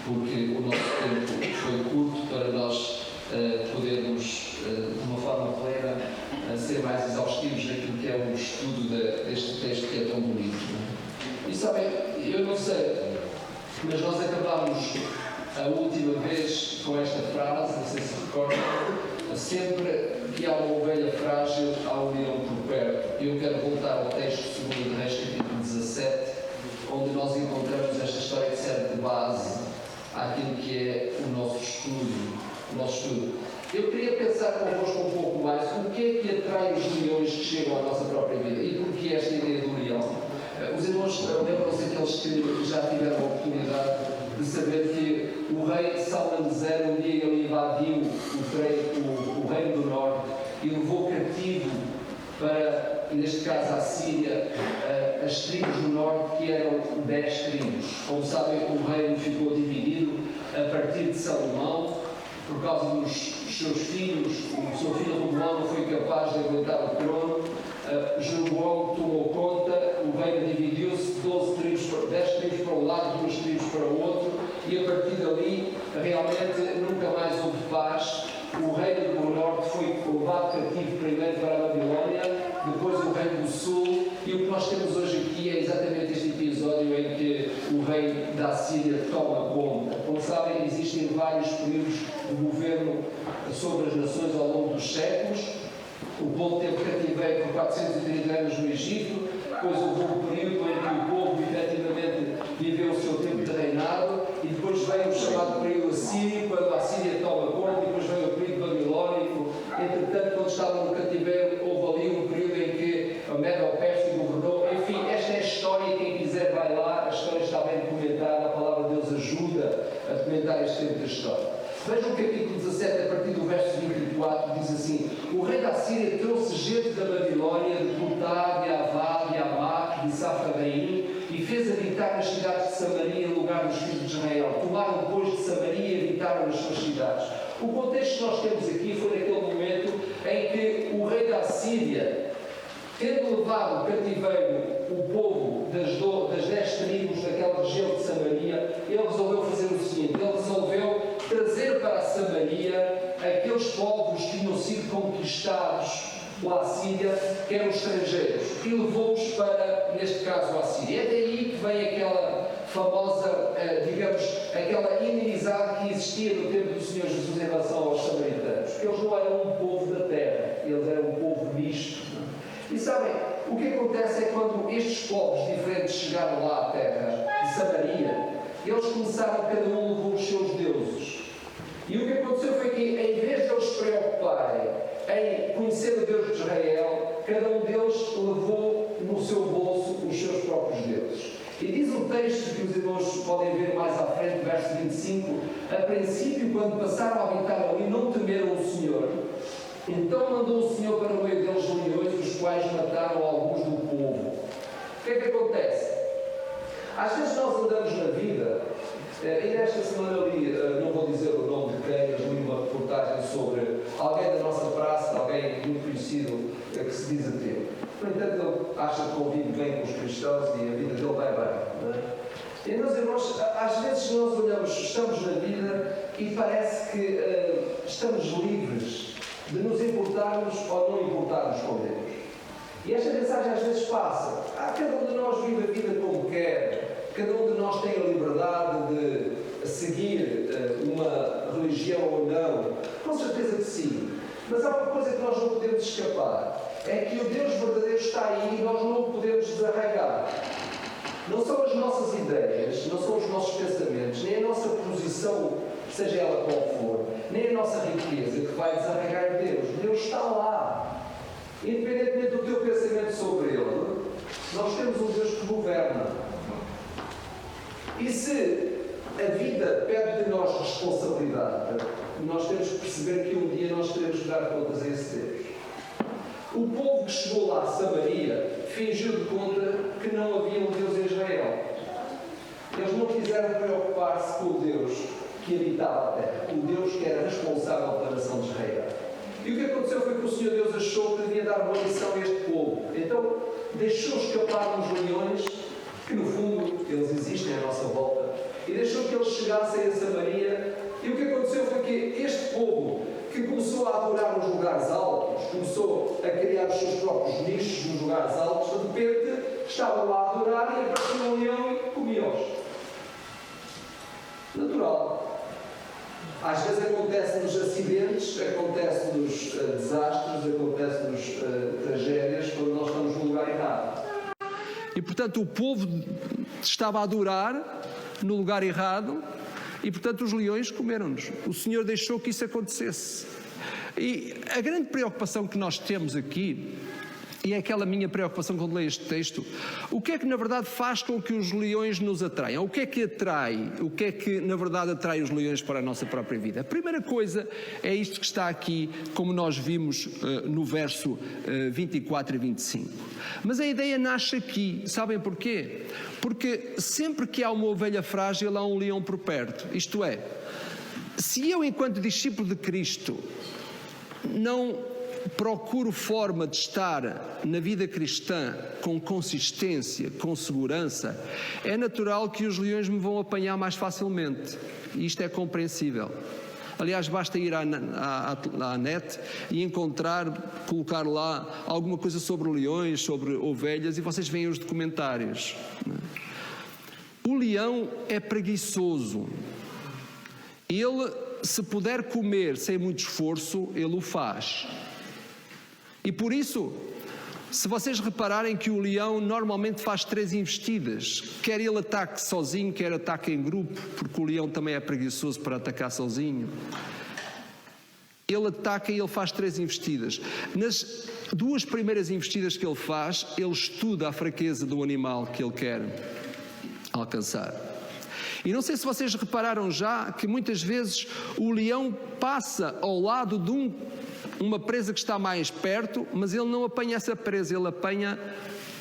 porque o nosso tempo foi curto para nós podermos, de uma forma plena, ser mais exaustivos naquilo que é o estudo deste texto que é tão bonito. Não é? E sabem, eu não sei, mas nós acabámos a última vez com esta frase, não sei se recordam: sempre que há uma ovelha frágil, há um leão por perto. Eu quero voltar ao texto de 2 Reis, capítulo 17, onde nós encontramos esta história que serve de base àquilo que é o nosso estudo. Eu queria pensar convosco um pouco mais o que é que atrai os leões que chegam à nossa própria vida e porquê esta ideia do leão. Os irmãos lembram-se aqueles que já tiveram a oportunidade de saber que o rei Salmaneser, um dia ele invadiu o reino do norte e levou cativo para, neste caso, a Síria, as tribos do norte, que eram 10 tribos. Como sabem, o reino ficou dividido a partir de Salomão, por causa dos seus filhos. O seu filho Roboão não foi capaz de aguentar o trono. Jeroboão tomou conta, o reino dividiu-se, 10 tribos para um lado, 2 tribos para o outro, e a partir dali realmente nunca mais houve paz. O reino do norte foi levado cativo primeiro para a Babilónia, depois o reino do sul, e o que nós temos hoje aqui é exatamente este episódio em que o rei da Síria toma conta. Como sabem, existem vários períodos de governo sobre as nações ao longo dos séculos. O povo teve cativeiro por 430 anos no Egito, depois houve um período em que o povo efetivamente viveu o seu tempo de reinado, e depois veio o chamado período assírio, quando a Síria toma conta, e depois veio o período babilónico. Entretanto, quando estavam no cativeiro, houve ali um período em que a Medo-Pérsia governou. Enfim, esta é a história, e quem quiser vai lá, a história está bem documentada, a palavra de Deus ajuda a documentar este tempo da história. Vejam o capítulo 17, a partir do verso 24, diz assim: o rei da Síria trouxe gente da Babilónia, de Cutá, de Avá, de Amac, de Safarraim, e fez habitar nas cidades de Samaria, em lugar dos filhos de Israel. Tomaram, pois, de Samaria e habitaram nas suas cidades. O contexto que nós temos aqui foi naquele momento em que o rei da Síria, tendo levado cativeiro o povo das 10 tribos daquela região de Samaria, ele resolveu fazer o seguinte: ele resolveu trazer para a Samaria aqueles povos que tinham sido conquistados pela Síria, que eram estrangeiros, e levou-os para, neste caso, a Síria. É daí que vem aquela famosa, digamos, aquela inimizade que existia no tempo do Senhor Jesus em relação aos samaritanos, porque eles não eram um povo da terra, eles eram um povo misto. E sabem, o que acontece é que quando estes povos diferentes chegaram lá à terra de Samaria, eles começaram, cada um levou os seus deuses. E o que aconteceu foi que, em vez de eles se preocuparem em conhecer o Deus de Israel, cada um deles levou no seu bolso os seus próprios deuses. E diz o texto, que os irmãos podem ver mais à frente, verso 25: a princípio, quando passaram a habitar ali, não temeram o Senhor. Então mandou o Senhor para o meio deles leões, os quais mataram alguns do povo. O que é que acontece? Às vezes nós andamos na vida, e nesta semana ali, não vou dizer o nome de quem, mas li uma reportagem sobre alguém da nossa praça, alguém muito conhecido, que se diz ateu. No entanto, ele acha que convive bem com os cristãos e a vida dele vai bem. Não é? E, meus irmãos, às vezes nós olhamos, estamos na vida e parece que estamos livres de nos importarmos ou não importarmos com Deus. E esta mensagem às vezes passa. Cada um de nós vive a vida como quer, cada um de nós tem a liberdade de seguir uma religião ou não. Com certeza que sim. Mas há uma coisa que nós não podemos escapar: é que o Deus verdadeiro está aí e nós não o podemos desarraigar. Não são as nossas ideias, não são os nossos pensamentos, nem a nossa posição, seja ela qual for, nem a nossa riqueza que vai desarraigar Deus. Deus está lá. Independentemente do teu pensamento sobre Ele, nós temos um Deus que governa. E se a vida pede de nós responsabilidade, nós temos que perceber que um dia nós teremos que dar contas a esse Deus. O povo que chegou lá, Samaria, fingiu de conta que não havia um Deus em Israel. Eles não quiseram preocupar-se com o Deus que habitava a terra, o Deus que era responsável pela nação de Israel. E o que aconteceu foi que o Senhor Deus achou que devia dar uma lição a este povo. Então deixou escapar uns leões, que no fundo eles existem à nossa volta, e deixou que eles chegassem a Samaria. E o que aconteceu foi que este povo, que começou a adorar nos lugares altos, começou a criar os seus próprios nichos nos lugares altos, de repente estavam lá a adorar e aparecia um leão e comia-os. Natural. Às vezes acontece-nos acidentes, acontece-nos desastres, acontece-nos tragédias quando nós estamos no lugar errado. E portanto o povo estava a adorar no lugar errado e portanto os leões comeram-nos. O Senhor deixou que isso acontecesse. E a grande preocupação que nós temos aqui, e é aquela minha preocupação quando leio este texto, o que é que na verdade faz com que os leões nos atraiam? O que é que atrai? O que é que na verdade atrai os leões para a nossa própria vida? A primeira coisa é isto que está aqui, como nós vimos no verso 24 e 25. Mas a ideia nasce aqui, sabem porquê? Porque sempre que há uma ovelha frágil há um leão por perto. Isto é, se eu enquanto discípulo de Cristo não procuro forma de estar na vida cristã com consistência, com segurança, é natural que os leões me vão apanhar mais facilmente. E isto é compreensível. Aliás, basta ir à net e encontrar, colocar lá alguma coisa sobre leões, sobre ovelhas, e vocês veem os documentários. O leão é preguiçoso. Ele, se puder comer sem muito esforço, ele o faz. E por isso, se vocês repararem que o leão normalmente faz 3 investidas, quer ele ataque sozinho, quer ataque em grupo, porque o leão também é preguiçoso para atacar sozinho. Ele ataca e ele faz 3 investidas. Nas 2 primeiras investidas que ele faz, ele estuda a fraqueza do animal que ele quer alcançar. E não sei se vocês repararam já que muitas vezes o leão passa ao lado de uma presa que está mais perto, mas ele não apanha essa presa, ele apanha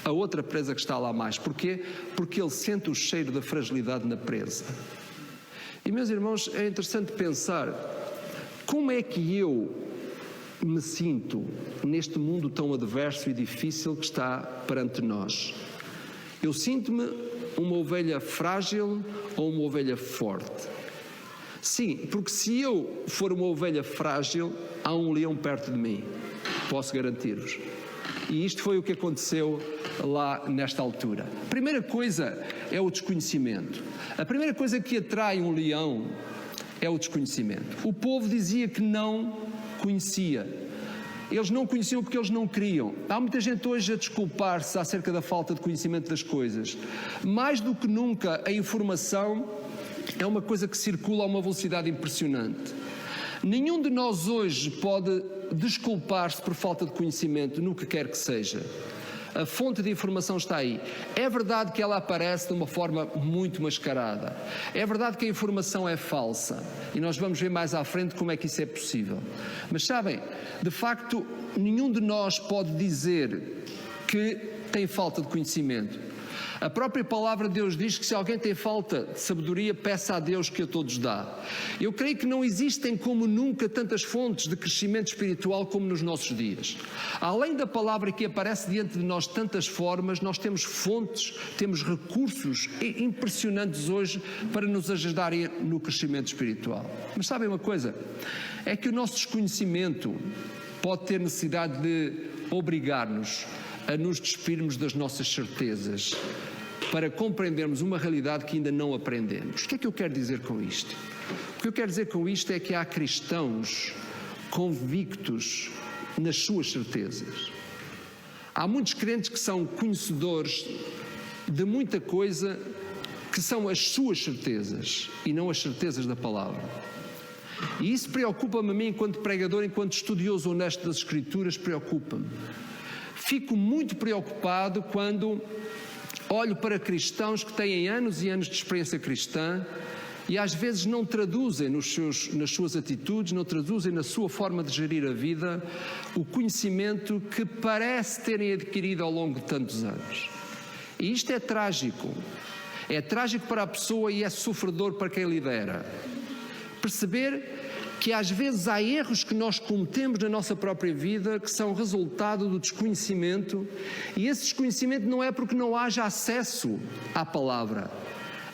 a outra presa que está lá mais. Porquê? Porque ele sente o cheiro da fragilidade na presa. E meus irmãos, é interessante pensar como é que eu me sinto neste mundo tão adverso e difícil que está perante nós. Eu sinto-me uma ovelha frágil ou uma ovelha forte? Sim, porque se eu for uma ovelha frágil, há um leão perto de mim, posso garantir-vos. E isto foi o que aconteceu lá nesta altura. A primeira coisa é o desconhecimento. A primeira coisa que atrai um leão é o desconhecimento. O povo dizia que não conhecia. Eles não conheciam porque eles não queriam. Há muita gente hoje a desculpar-se acerca da falta de conhecimento das coisas. Mais do que nunca, a informação é uma coisa que circula a uma velocidade impressionante. Nenhum de nós hoje pode desculpar-se por falta de conhecimento no que quer que seja. A fonte de informação está aí. É verdade que ela aparece de uma forma muito mascarada. É verdade que a informação é falsa. E nós vamos ver mais à frente como é que isso é possível. Mas sabem, de facto, nenhum de nós pode dizer que tem falta de conhecimento. A própria palavra de Deus diz que se alguém tem falta de sabedoria, peça a Deus que a todos dá. Eu creio que não existem como nunca tantas fontes de crescimento espiritual como nos nossos dias. Além da palavra que aparece diante de nós de tantas formas, nós temos fontes, temos recursos impressionantes hoje para nos ajudarem no crescimento espiritual. Mas sabem uma coisa? É que o nosso desconhecimento pode ter necessidade de obrigar-nos a nos despirmos das nossas certezas, para compreendermos uma realidade que ainda não aprendemos. O que é que eu quero dizer com isto? O que eu quero dizer com isto é que há cristãos convictos nas suas certezas. Há muitos crentes que são conhecedores de muita coisa que são as suas certezas e não as certezas da palavra. E isso preocupa-me a mim enquanto pregador, enquanto estudioso honesto das Escrituras, preocupa-me. Fico muito preocupado quando olho para cristãos que têm anos e anos de experiência cristã e às vezes não traduzem nas suas atitudes, não traduzem na sua forma de gerir a vida o conhecimento que parece terem adquirido ao longo de tantos anos. E isto é trágico. É trágico para a pessoa e é sofredor para quem lidera. Perceber que às vezes há erros que nós cometemos na nossa própria vida que são resultado do desconhecimento, e esse desconhecimento não é porque não haja acesso à palavra.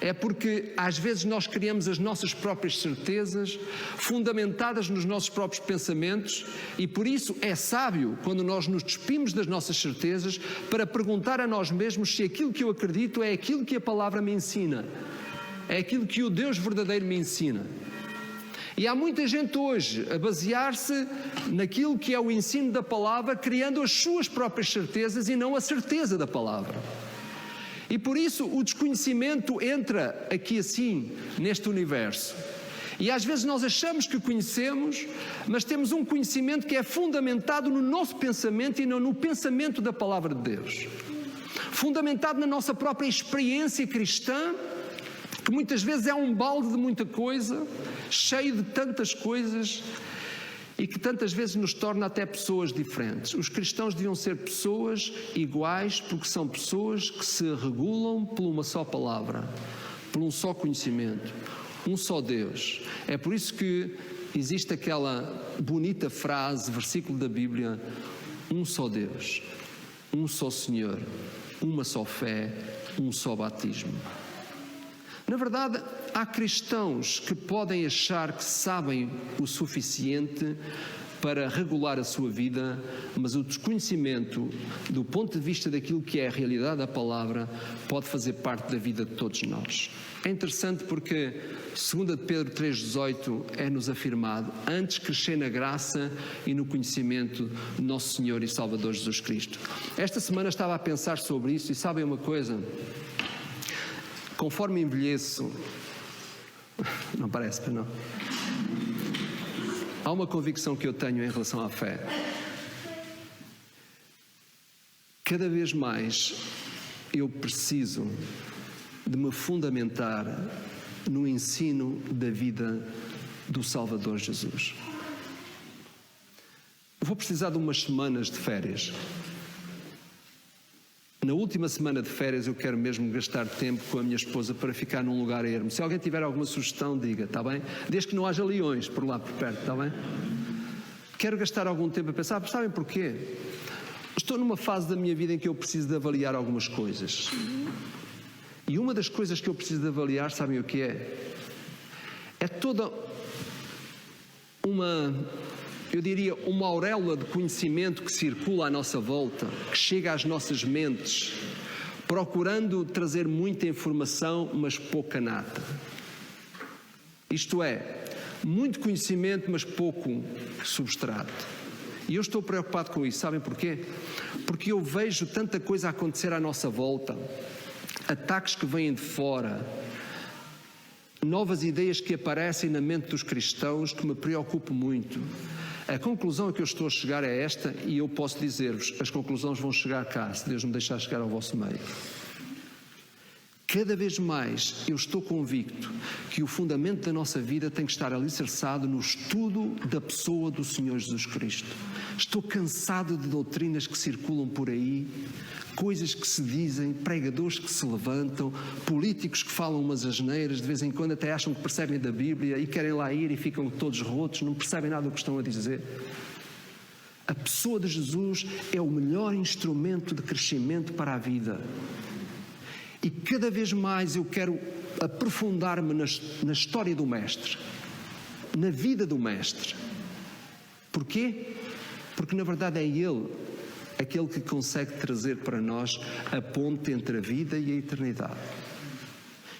É porque às vezes nós criamos as nossas próprias certezas, fundamentadas nos nossos próprios pensamentos, e por isso é sábio, quando nós nos despimos das nossas certezas, para perguntar a nós mesmos se aquilo que eu acredito é aquilo que a palavra me ensina, é aquilo que o Deus verdadeiro me ensina. E há muita gente hoje a basear-se naquilo que é o ensino da palavra, criando as suas próprias certezas e não a certeza da palavra. E por isso o desconhecimento entra aqui assim, neste universo. E às vezes nós achamos que conhecemos, mas temos um conhecimento que é fundamentado no nosso pensamento e não no pensamento da palavra de Deus. Fundamentado na nossa própria experiência cristã, que muitas vezes é um balde de muita coisa, cheio de tantas coisas, e que tantas vezes nos torna até pessoas diferentes. Os cristãos deviam ser pessoas iguais, porque são pessoas que se regulam por uma só palavra, por um só conhecimento, um só Deus. É por isso que existe aquela bonita frase, versículo da Bíblia: um só Deus, um só Senhor, uma só fé, um só batismo. Na verdade, há cristãos que podem achar que sabem o suficiente para regular a sua vida, mas o desconhecimento do ponto de vista daquilo que é a realidade da palavra pode fazer parte da vida de todos nós. É interessante porque 2 Pedro 3,18 é-nos afirmado: antes crescer na graça e no conhecimento do nosso Senhor e Salvador Jesus Cristo. Esta semana estava a pensar sobre isso e sabem uma coisa? Conforme envelheço, não parece, não? Há uma convicção que eu tenho em relação à fé. Cada vez mais eu preciso de me fundamentar no ensino da vida do Salvador Jesus. Vou precisar de umas semanas de férias. Na última semana de férias eu quero mesmo gastar tempo com a minha esposa para ficar num lugar ermo. Se alguém tiver alguma sugestão, diga, está bem? Desde que não haja leões por lá por perto, está bem? Quero gastar algum tempo a pensar, sabem porquê? Estou numa fase da minha vida em que eu preciso de avaliar algumas coisas. E uma das coisas que eu preciso de avaliar, sabem o que é? É toda eu diria, uma auréola de conhecimento que circula à nossa volta, que chega às nossas mentes, procurando trazer muita informação, mas pouca nata. Isto é, muito conhecimento, mas pouco substrato. E eu estou preocupado com isso, sabem porquê? Porque eu vejo tanta coisa a acontecer à nossa volta, ataques que vêm de fora, novas ideias que aparecem na mente dos cristãos que me preocupam muito. A conclusão a que eu estou a chegar é esta, e eu posso dizer-vos, as conclusões vão chegar cá, se Deus me deixar chegar ao vosso meio. Cada vez mais eu estou convicto que o fundamento da nossa vida tem que estar alicerçado no estudo da pessoa do Senhor Jesus Cristo. Estou cansado de doutrinas que circulam por aí, coisas que se dizem, pregadores que se levantam, políticos que falam umas asneiras, de vez em quando até acham que percebem da Bíblia e querem lá ir e ficam todos rotos, não percebem nada do que estão a dizer. A pessoa de Jesus é o melhor instrumento de crescimento para a vida. E cada vez mais eu quero aprofundar-me na história do Mestre, na vida do Mestre. Porquê? Porque na verdade é Ele aquele que consegue trazer para nós a ponte entre a vida e a eternidade.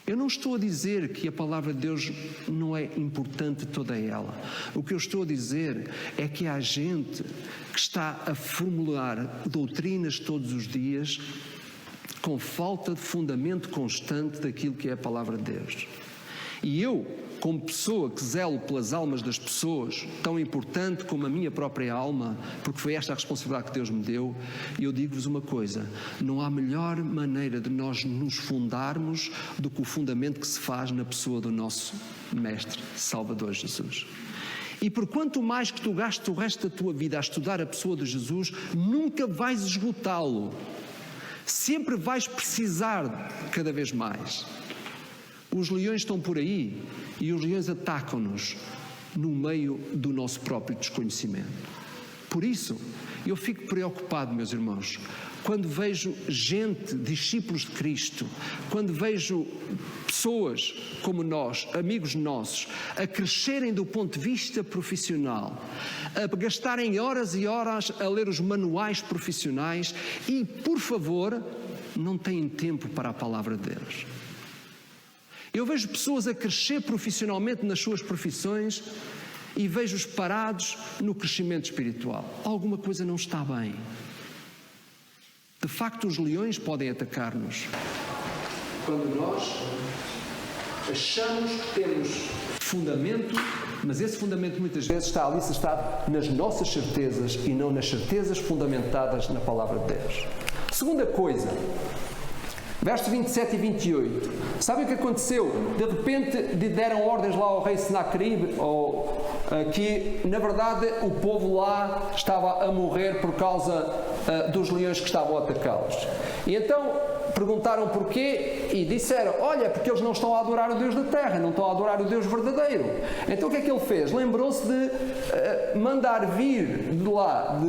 Eu não estou a dizer que a palavra de Deus não é importante toda ela. O que eu estou a dizer é que há gente que está a formular doutrinas todos os dias com falta de fundamento constante daquilo que é a palavra de Deus. E eu, como pessoa que zelo pelas almas das pessoas, tão importante como a minha própria alma, porque foi esta a responsabilidade que Deus me deu, eu digo-vos uma coisa: não há melhor maneira de nós nos fundarmos do que o fundamento que se faz na pessoa do nosso Mestre, Salvador Jesus. E por quanto mais que tu gastes o resto da tua vida a estudar a pessoa de Jesus, nunca vais esgotá-lo. Sempre vais precisar cada vez mais. Os leões estão por aí e os leões atacam-nos no meio do nosso próprio desconhecimento. Por isso, eu fico preocupado, meus irmãos, quando vejo gente, discípulos de Cristo, quando vejo pessoas como nós, amigos nossos, a crescerem do ponto de vista profissional, a gastarem horas e horas a ler os manuais profissionais e, por favor, não têm tempo para a palavra de Deus. Eu vejo pessoas a crescer profissionalmente nas suas profissões e vejo-os parados no crescimento espiritual. Alguma coisa não está bem. De facto, os leões podem atacar-nos quando nós achamos que temos fundamento, mas esse fundamento muitas vezes está alicerçado nas nossas certezas e não nas certezas fundamentadas na palavra de Deus. Segunda coisa, versos 27 e 28. Sabem o que aconteceu? De repente deram ordens lá ao rei Senaqueribe, que na verdade o povo lá estava a morrer por causa dos leões que estavam a atacá-los. E então perguntaram porquê e disseram: olha, porque eles não estão a adorar o Deus da terra, não estão a adorar o Deus verdadeiro. Então o que é que ele fez? Lembrou-se de mandar vir de lá,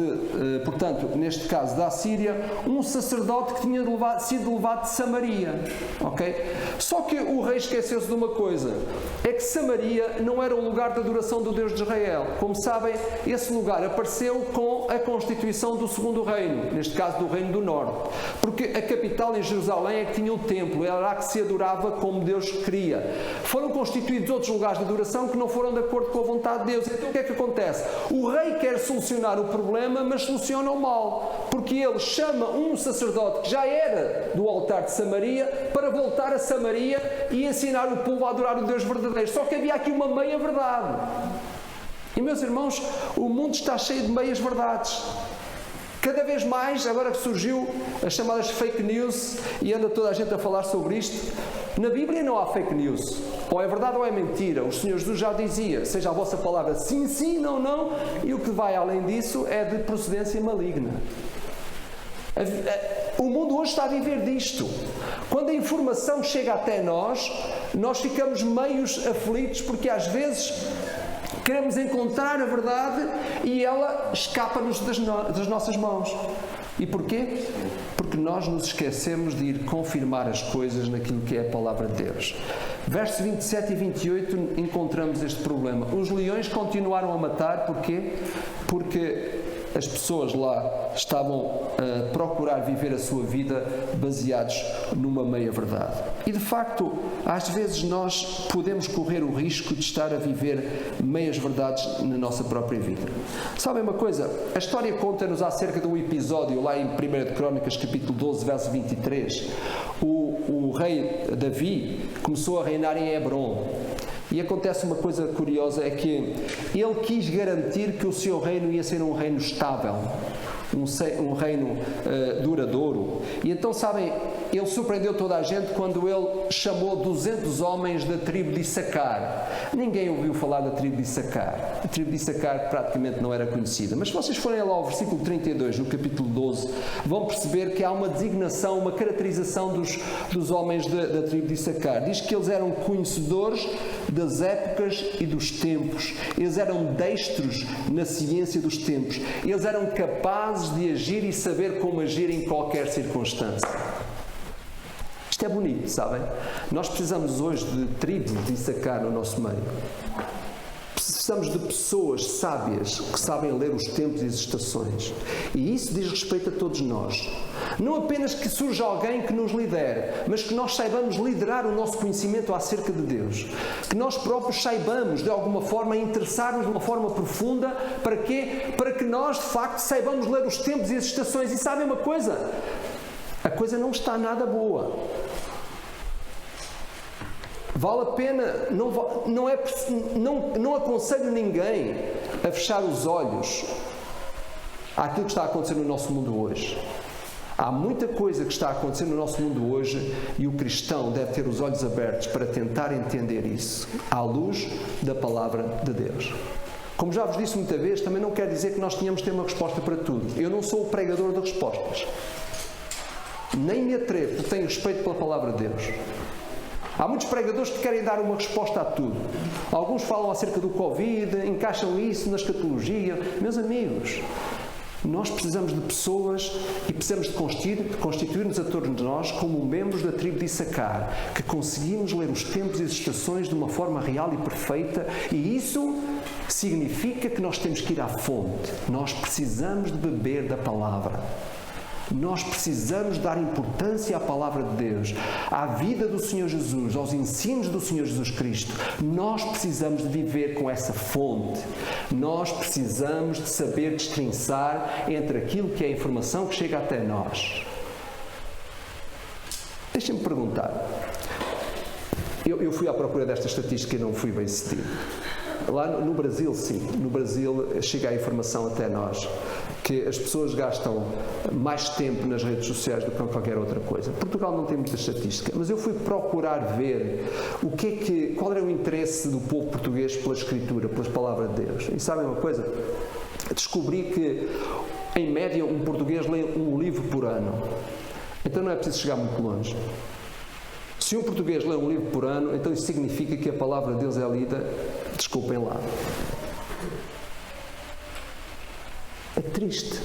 portanto, neste caso da Assíria, um sacerdote que tinha sido levado de Samaria. Ok? Só que o rei esqueceu-se de uma coisa, é que Samaria não era o lugar de adoração do Deus de Israel. Como sabem, esse lugar apareceu com a constituição do segundo reino, neste caso do reino do norte, porque a capital em Jerusalém é que tinha o templo, era lá que se adorava como Deus queria. Foram constituídos outros lugares de adoração que não foram de acordo com a vontade de Deus. Então o que é que acontece? O rei quer solucionar o problema, mas soluciona o mal, porque ele chama um sacerdote que já era do altar de Samaria para voltar a Samaria e ensinar o povo a adorar o Deus verdadeiro. Só que havia aqui uma meia-verdade. E, meus irmãos, o mundo está cheio de meias-verdades. Cada vez mais, agora que surgiu as chamadas fake news e anda toda a gente a falar sobre isto, na Bíblia não há fake news. Ou é verdade ou é mentira. O Senhor Jesus já dizia: seja a vossa palavra sim, sim, não, não, e o que vai além disso é de procedência maligna. O mundo hoje está a viver disto. Quando a informação chega até nós, nós ficamos meios aflitos, porque às vezes queremos encontrar a verdade e ela escapa-nos das nossas mãos. E porquê? Porque nós nos esquecemos de ir confirmar as coisas naquilo que é a palavra de Deus. Versos 27 e 28 encontramos este problema. Os leões continuaram a matar, porquê? Porque as pessoas lá estavam a procurar viver a sua vida baseados numa meia-verdade. E de facto, às vezes nós podemos correr o risco de estar a viver meias-verdades na nossa própria vida. Sabem uma coisa? A história conta-nos acerca de um episódio lá em 1 de Crônicas, capítulo 12, verso 23. O rei Davi começou a reinar em Hebrom. E acontece uma coisa curiosa, é que ele quis garantir que o seu reino ia ser um reino estável, um reino duradouro. E então, sabem, ele surpreendeu toda a gente quando ele chamou 200 homens da tribo de Issacar. Ninguém ouviu falar da tribo de Issacar. A tribo de Issacar praticamente não era conhecida. Mas se vocês forem lá ao versículo 32, no capítulo 12, vão perceber que há uma designação, uma caracterização dos homens da tribo de Issacar. Diz que eles eram conhecedores das épocas e dos tempos. Eles eram destros na ciência dos tempos. Eles eram capazes de agir e saber como agir em qualquer circunstância. Isto é bonito, sabem? Nós precisamos hoje de tribos de Issacar no nosso meio. Precisamos de pessoas sábias que sabem ler os tempos e as estações. E isso diz respeito a todos nós. Não apenas que surja alguém que nos lidere, mas que nós saibamos liderar o nosso conhecimento acerca de Deus. Que nós próprios saibamos, de alguma forma, interessar-nos de uma forma profunda. Para quê? Para que nós, de facto, saibamos ler os tempos e as estações. E sabem uma coisa? A coisa não está nada boa. Vale a pena, não aconselho ninguém a fechar os olhos àquilo que está a acontecer no nosso mundo hoje. Há muita coisa que está a acontecer no nosso mundo hoje e o cristão deve ter os olhos abertos para tentar entender isso, à luz da palavra de Deus. Como já vos disse muita vez, também não quer dizer que nós tenhamos de ter uma resposta para tudo. Eu não sou o pregador de respostas. Nem me atrevo, porque tenho respeito pela palavra de Deus. Há muitos pregadores que querem dar uma resposta a tudo. Alguns falam acerca do Covid, encaixam isso na escatologia. Meus amigos, nós precisamos de pessoas e precisamos de constituir-nos a todos nós como membros da tribo de Issacar, que conseguimos ler os tempos e as estações de uma forma real e perfeita, e isso significa que nós temos que ir à fonte. Nós precisamos de beber da palavra. Nós precisamos dar importância à palavra de Deus, à vida do Senhor Jesus, aos ensinos do Senhor Jesus Cristo. Nós precisamos de viver com essa fonte. Nós precisamos de saber destrinçar entre aquilo que é a informação que chega até nós. Deixem-me perguntar. Eu fui à procura desta estatística e não fui bem sucedido. Lá no Brasil, sim. No Brasil chega a informação até nós que as pessoas gastam mais tempo nas redes sociais do que qualquer outra coisa. Portugal não tem muita estatística, mas eu fui procurar ver qual era o interesse do povo português pela Escritura, pelas palavras de Deus. E sabem uma coisa? Descobri que, em média, um português lê um livro por ano. Então não é preciso chegar muito longe. Se um português lê um livro por ano, então isso significa que a palavra de Deus é lida, desculpem lá. É triste.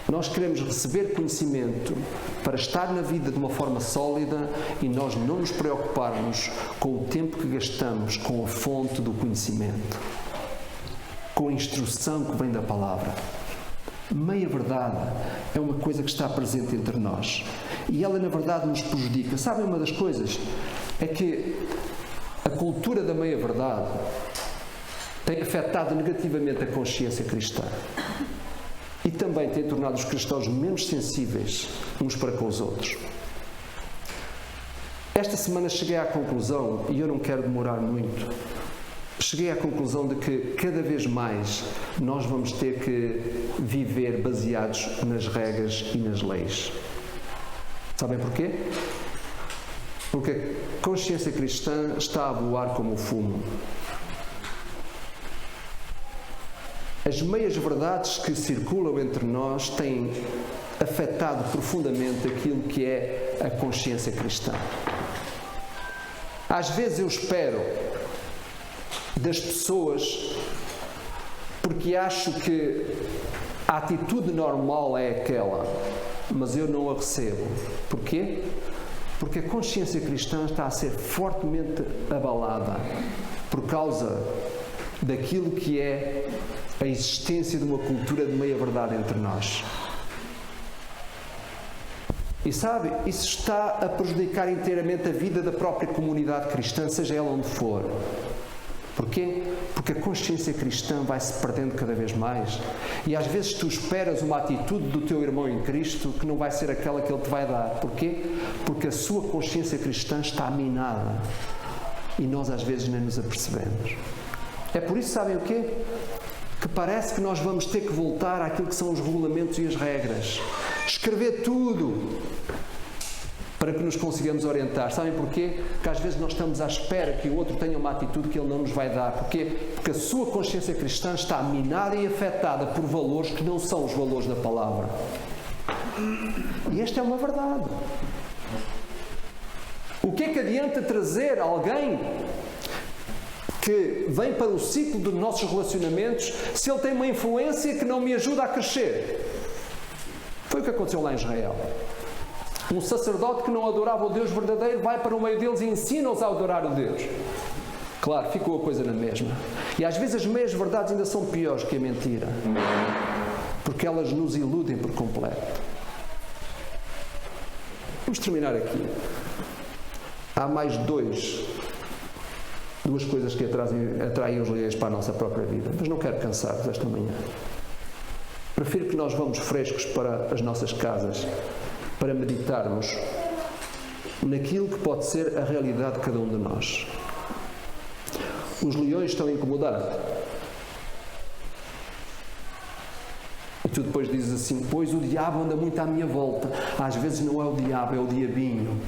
Nós queremos receber conhecimento para estar na vida de uma forma sólida e nós não nos preocuparmos com o tempo que gastamos com a fonte do conhecimento, com a instrução que vem da palavra. Meia-verdade é uma coisa que está presente entre nós e ela, na verdade, nos prejudica. Sabem, uma das coisas é que a cultura da meia-verdade tem afetado negativamente a consciência cristã e também tem tornado os cristãos menos sensíveis uns para com os outros. Esta semana cheguei à conclusão, e eu não quero demorar muito, cheguei à conclusão de que cada vez mais nós vamos ter que viver baseados nas regras e nas leis. Sabem porquê? Porque a consciência cristã está a voar como o fumo. As meias-verdades que circulam entre nós têm afetado profundamente aquilo que é a consciência cristã. Às vezes eu espero das pessoas, porque acho que a atitude normal é aquela, mas eu não a recebo. Porquê? Porque a consciência cristã está a ser fortemente abalada por causa daquilo que é a existência de uma cultura de meia-verdade entre nós. E sabe, isso está a prejudicar inteiramente a vida da própria comunidade cristã, seja ela onde for. Porquê? Porque a consciência cristã vai-se perdendo cada vez mais. E às vezes tu esperas uma atitude do teu irmão em Cristo que não vai ser aquela que ele te vai dar. Porquê? Porque a sua consciência cristã está minada. E nós às vezes nem nos apercebemos. É por isso, sabem o quê? Que parece que nós vamos ter que voltar àquilo que são os regulamentos e as regras. Escrever tudo para que nos consigamos orientar. Sabem porquê? Porque às vezes nós estamos à espera que o outro tenha uma atitude que ele não nos vai dar. Porquê? Porque a sua consciência cristã está minada e afetada por valores que não são os valores da palavra. E esta é uma verdade. O que é que adianta trazer alguém que vem para o ciclo dos nossos relacionamentos se ele tem uma influência que não me ajuda a crescer? Foi o que aconteceu lá em Israel. Um sacerdote que não adorava o Deus verdadeiro vai para o meio deles e ensina-os a adorar o Deus. Claro, ficou a coisa na mesma. E às vezes as meias verdades ainda são piores que a mentira, porque elas nos iludem por completo. Vamos terminar aqui. Há mais duas coisas que atraem os leões para a nossa própria vida, mas não quero cansar-vos esta manhã. Prefiro que nós vamos frescos para as nossas casas, para meditarmos naquilo que pode ser a realidade de cada um de nós. Os leões estão incomodados. E tu depois dizes assim: pois o diabo anda muito à minha volta. Às vezes não é o diabo, é o diabinho.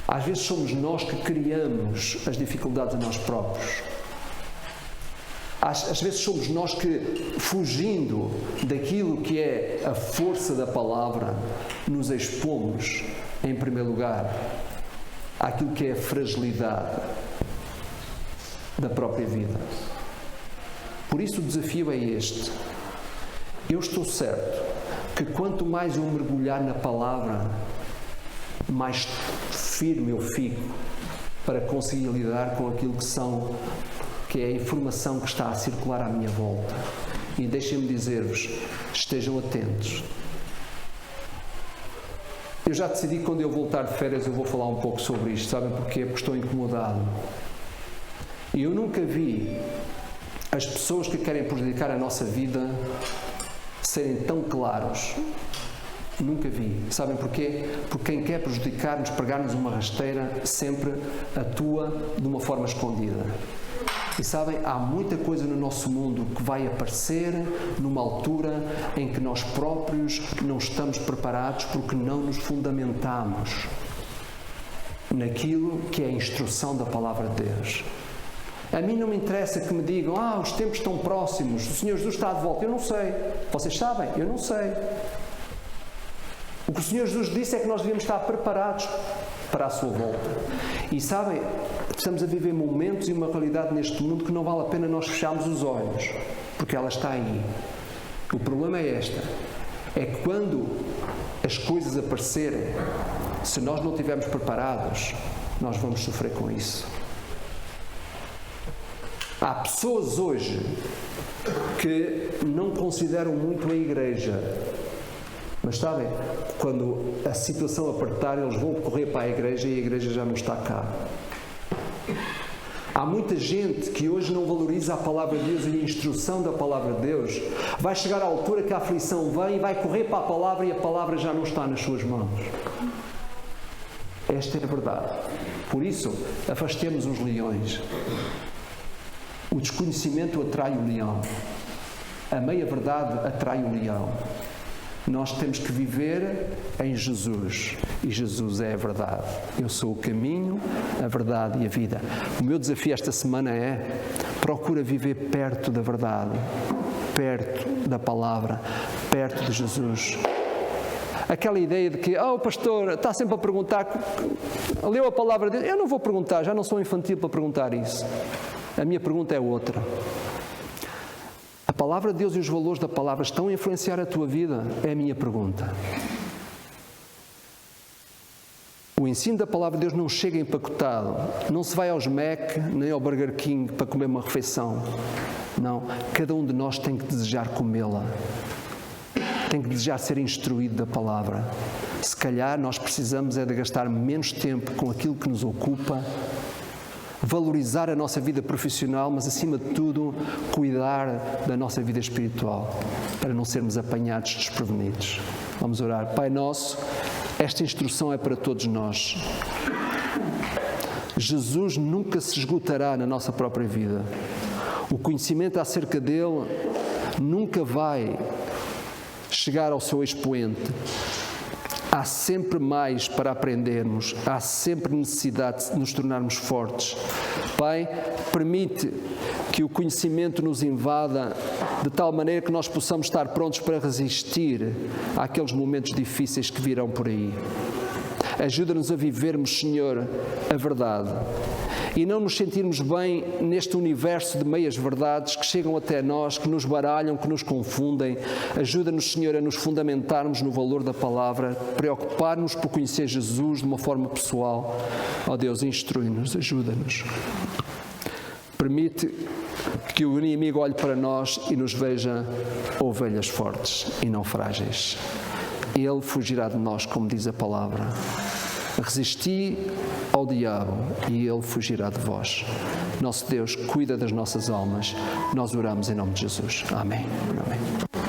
Às vezes somos nós que criamos as dificuldades a nós próprios. Às vezes somos nós que, fugindo daquilo que é a força da palavra, nos expomos, em primeiro lugar, àquilo que é a fragilidade da própria vida. Por isso o desafio é este. Eu estou certo que quanto mais eu mergulhar na palavra, mais firme eu fico para conseguir lidar com aquilo que é a informação que está a circular à minha volta. E deixem-me dizer-vos, estejam atentos. Eu já decidi que quando eu voltar de férias eu vou falar um pouco sobre isto. Sabem porquê? Porque estou incomodado. E eu nunca vi as pessoas que querem prejudicar a nossa vida serem tão claros. Nunca vi. Sabem porquê? Porque quem quer prejudicar-nos, pregar-nos uma rasteira, sempre atua de uma forma escondida. E sabem, há muita coisa no nosso mundo que vai aparecer numa altura em que nós próprios não estamos preparados porque não nos fundamentamos naquilo que é a instrução da Palavra de Deus. A mim não me interessa que me digam, os tempos estão próximos, o Senhor Jesus está de volta. Eu não sei. Vocês sabem? Eu não sei. O que o Senhor Jesus disse é que nós devíamos estar preparados para a sua volta. E sabem, estamos a viver momentos e uma realidade neste mundo que não vale a pena nós fecharmos os olhos, porque ela está aí. O problema é é que quando as coisas aparecerem, se nós não estivermos preparados, nós vamos sofrer com isso. Há pessoas hoje que não consideram muito a igreja. Mas sabem, quando a situação apertar, eles vão correr para a igreja e a igreja já não está cá. Há muita gente que hoje não valoriza a Palavra de Deus e a instrução da Palavra de Deus. Vai chegar à altura que a aflição vem e vai correr para a Palavra e a Palavra já não está nas suas mãos. Esta é a verdade. Por isso, afastemos os leões. O desconhecimento atrai o leão. A meia-verdade atrai o leão. Nós temos que viver em Jesus. E Jesus é a verdade. Eu sou o caminho, a verdade e a vida. O meu desafio esta semana é: procura viver perto da verdade, perto da palavra, perto de Jesus. Aquela ideia de que, o pastor está sempre a perguntar, leu a palavra de Deus. Eu não vou perguntar, já não sou infantil para perguntar isso. A minha pergunta é outra. A palavra de Deus e os valores da palavra estão a influenciar a tua vida? É a minha pergunta. O ensino da palavra de Deus não chega empacotado. Não se vai aos Mac nem ao Burger King para comer uma refeição. Não. Cada um de nós tem que desejar comê-la. Tem que desejar ser instruído da palavra. Se calhar nós precisamos de gastar menos tempo com aquilo que nos ocupa, valorizar a nossa vida profissional, mas acima de tudo, cuidar da nossa vida espiritual, para não sermos apanhados desprevenidos. Vamos orar. Pai nosso, esta instrução é para todos nós. Jesus nunca se esgotará na nossa própria vida. O conhecimento acerca dele nunca vai chegar ao seu expoente. Há sempre mais para aprendermos, há sempre necessidade de nos tornarmos fortes. Pai, permite que o conhecimento nos invada de tal maneira que nós possamos estar prontos para resistir àqueles momentos difíceis que virão por aí. Ajuda-nos a vivermos, Senhor, a verdade e não nos sentirmos bem neste universo de meias verdades que chegam até nós, que nos baralham, que nos confundem. Ajuda-nos, Senhor, a nos fundamentarmos no valor da palavra, preocupar-nos por conhecer Jesus de uma forma pessoal. Ó Deus, instrui-nos, ajuda-nos. Permite que o inimigo olhe para nós e nos veja ovelhas fortes e não frágeis. Ele fugirá de nós, como diz a palavra. Resisti ao diabo e ele fugirá de vós. Nosso Deus cuida das nossas almas. Nós oramos em nome de Jesus. Amém. Amém.